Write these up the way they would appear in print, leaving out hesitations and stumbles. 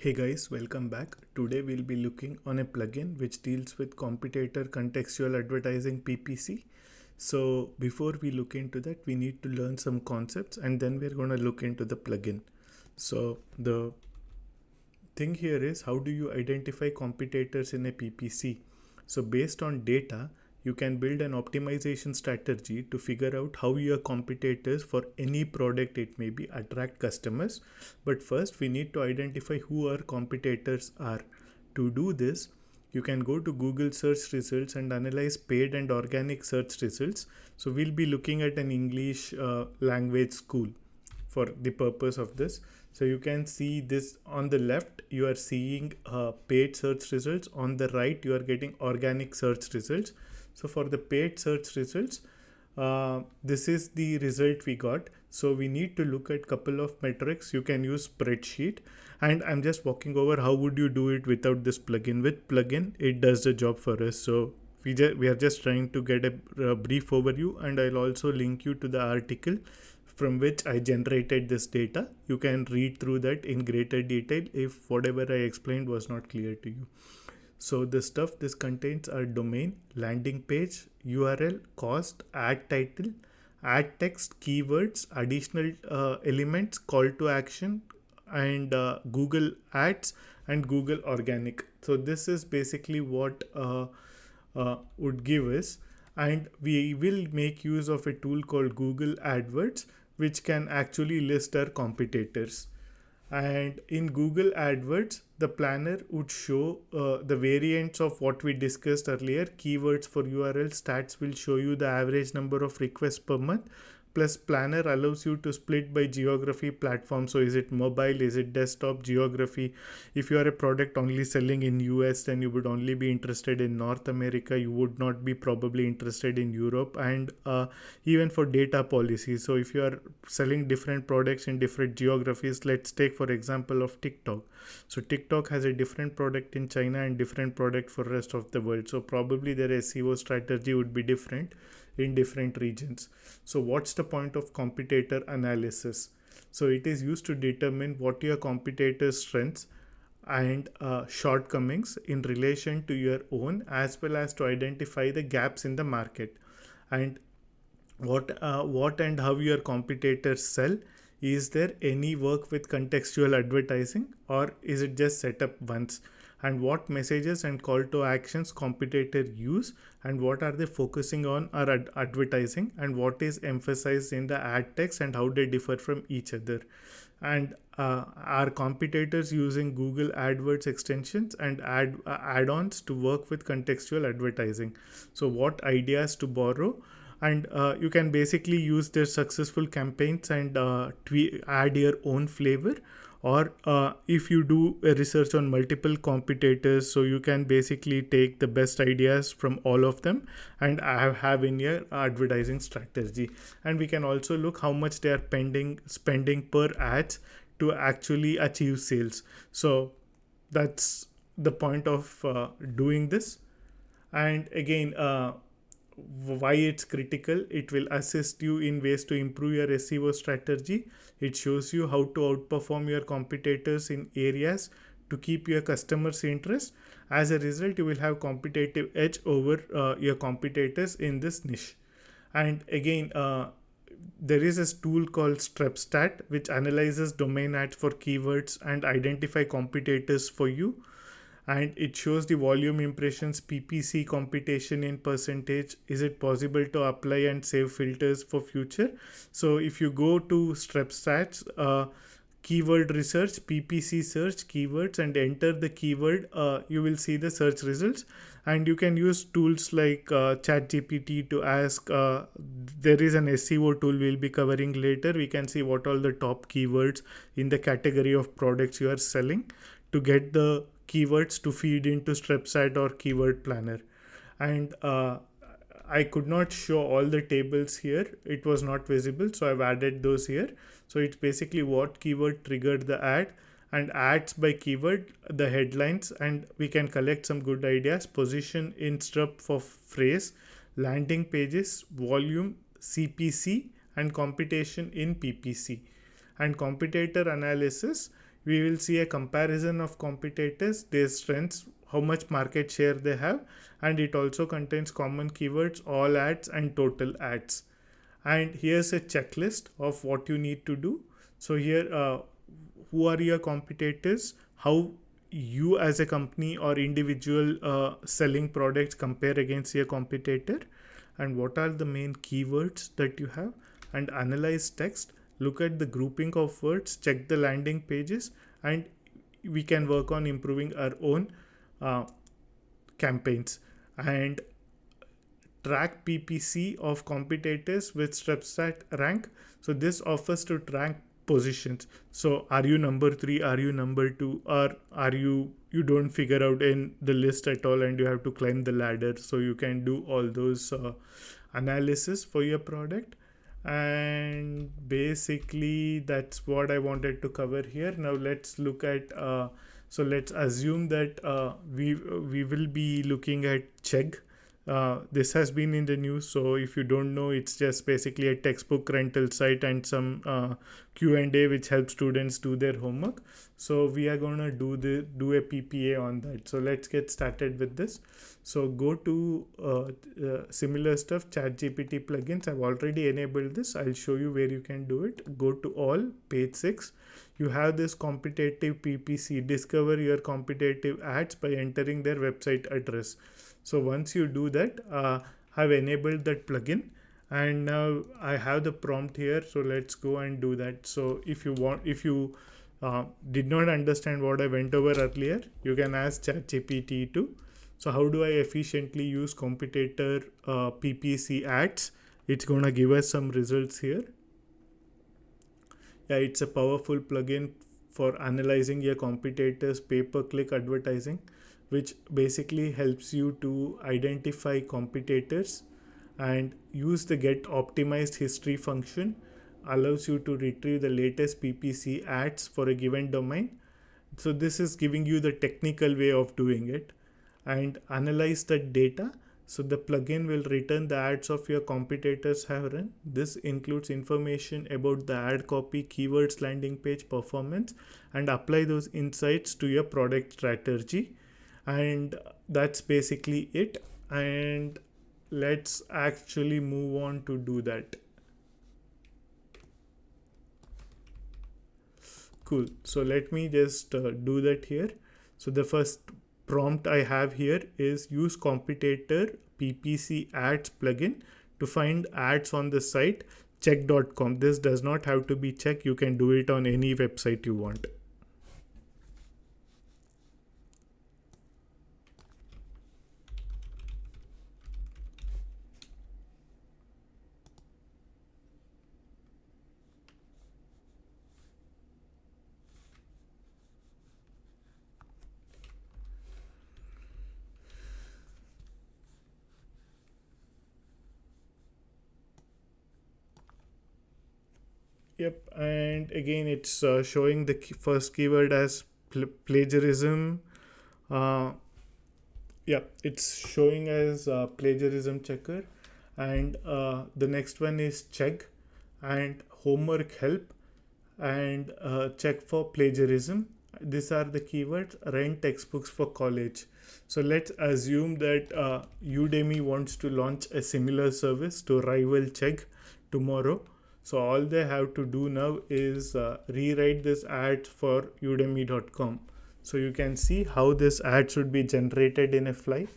Hey guys, welcome back. Today we'll be looking on a plugin which deals with competitor contextual advertising PPC. So before we look into that, we need to learn some concepts and then we're going to look into the plugin. So the thing here is, how do you identify competitors in a PPC? So based on data, you can build an optimization strategy to figure out how your competitors for any product it may be attract customers. But first we need to identify who our competitors are. To do this, you can go to Google search results and analyze paid and organic search results. So we'll be looking at an English language school for the purpose of this. So you can see this on the left, you are seeing paid search results. On the right, you are getting organic search results. So for the paid search results, this is the result we got. So we need to look at couple of metrics. You can use spreadsheet, and I'm just walking over how would you do it without this plugin. With plugin, it does the job for us. So we are just trying to get a brief overview, and I'll also link you to the article from which I generated this data. You can read through that in greater detail if whatever I explained was not clear to you. So the stuff this contains are domain, landing page, URL, cost, ad title, ad text, keywords, additional elements, call to action, and Google Ads and Google Organic. So this is basically what would give us, and we will make use of a tool called Google AdWords, which can actually list our competitors. And in Google AdWords, the planner would show the variants of what we discussed earlier. Keywords for URL stats will show you the average number of requests per month. Plus planner allows you to split by geography platform. So is it mobile, is it desktop, geography? If you are a product only selling in US, then you would only be interested in North America. You would not be probably interested in Europe, and even for data policies. So if you are selling different products in different geographies, let's take for example of TikTok. So TikTok has a different product in China and different product for rest of the world. So probably their SEO strategy would be different in different regions. So what's the point of competitor analysis? So it is used to determine what your competitor's strengths and shortcomings in relation to your own, as well as to identify the gaps in the market, and what and how your competitors sell. Is there any work with contextual advertising, or is it just set up once? And what messages and call to actions competitor use, and what are they focusing on are advertising, and what is emphasized in the ad text, and how they differ from each other. And are competitors using Google AdWords extensions and add-ons to work with contextual advertising? So what ideas to borrow, and you can basically use their successful campaigns and add your own flavor. Or if you do a research on multiple competitors, so you can basically take the best ideas from all of them and have in your advertising strategy. And we can also look how much they are spending per ads to actually achieve sales. So that's the point of doing this. And again, why it's critical: it will assist you in ways to improve your SEO strategy. It shows you how to outperform your competitors in areas to keep your customers' interest. As a result, you will have competitive edge over your competitors in this niche. And again, there is a tool called StrepStat, which analyzes domain ads for keywords and identify competitors for you. And it shows the volume impressions, PPC computation in percentage. Is it possible to apply and save filters for future? So if you go to StrepStats, keyword research, PPC search keywords, and enter the keyword, you will see the search results. And you can use tools like ChatGPT to ask. There is an SEO tool we'll be covering later. We can see what all the top keywords in the category of products you are selling to get the keywords to feed into StrepStat or keyword planner. And I could not show all the tables here, it was not visible, so I've added those here. So it's basically what keyword triggered the ad, and ads by keyword, the headlines, and we can collect some good ideas. Position in Strup for phrase, landing pages, volume, CPC, and competition in PPC. And competitor analysis, we will see a comparison of competitors, their strengths, how much market share they have, and it also contains common keywords, all ads, and total ads. And here's a checklist of what you need to do. So here, who are your competitors, how you as a company or individual selling products compare against your competitor, and what are the main keywords that you have, and analyze text, look at the grouping of words, check the landing pages, and we can work on improving our own uh, campaigns. And track PPC of competitors with StepStat rank. So this offers to track positions. So are you number 3? Are you number 2? Or are you don't figure out in the list at all and you have to climb the ladder? So you can do all those analysis for your product. And basically that's what I wanted to cover here. Now let's look at so let's assume that we will be looking at Chegg. This has been in the news, so if you don't know, it's just basically a textbook rental site and some Q&A which helps students do their homework. So we are gonna do a PPA on that. So let's get started with this. So go to similar stuff, ChatGPT plugins. I've already enabled this. I'll show you where you can do it. Go to all, page 6. You have this competitive PPC. Discover your competitive ads by entering their website address. So once you do that, I've enabled that plugin, and now I have the prompt here. So let's go and do that. So if you did not understand what I went over earlier, you can ask ChatGPT to. So how do I efficiently use competitor PPC ads? It's gonna give us some results here. Yeah, it's a powerful plugin for analyzing your competitors' pay-per-click advertising, which basically helps you to identify competitors, and use the get optimized history function, allows you to retrieve the latest PPC ads for a given domain. So this is giving you the technical way of doing it, and analyze that data. So the plugin will return the ads of your competitors have run. This includes information about the ad copy, keywords, landing page performance, and apply those insights to your product strategy. And that's basically it. And let's actually move on to do that. Cool. So let me just do that here. So the first prompt I have here is use competitor PPC ads plugin to find ads on the site check.com. This does not have to be check. You can do it on any website you want. Yep, and again, it's showing the first keyword as plagiarism. Uh, yeah, it's showing as plagiarism checker, and the next one is check and homework help, and check for plagiarism. These are the keywords. Rent textbooks for college. So let's assume that Udemy wants to launch a similar service to rival Chegg tomorrow. So all they have to do now is rewrite this ad for udemy.com. So you can see how this ad should be generated in a fly.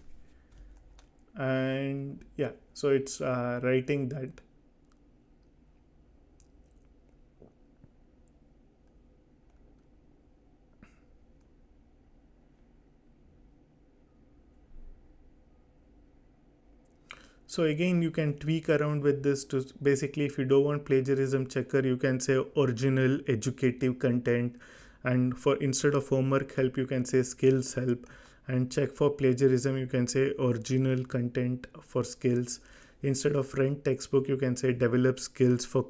And yeah, so it's writing that. So again, you can tweak around with this to basically, if you don't want plagiarism checker, you can say original educative content, and for instead of homework help, you can say skills help, and check for plagiarism, you can say original content for skills. Instead of rent textbook, you can say develop skills for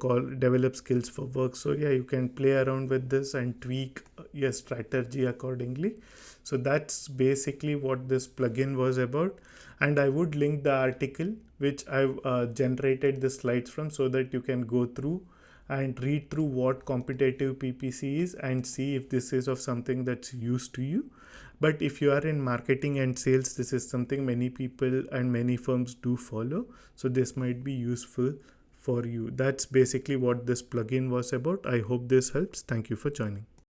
work. So yeah, you can play around with this and tweak your strategy accordingly. So that's basically what this plugin was about, and I would link the article which I've generated the slides from, so that you can go through and read through what competitive PPC is and see if this is of something that's used to you. But if you are in marketing and sales, this is something many people and many firms do follow. So this might be useful for you. That's basically what this plugin was about. I hope this helps. Thank you for joining.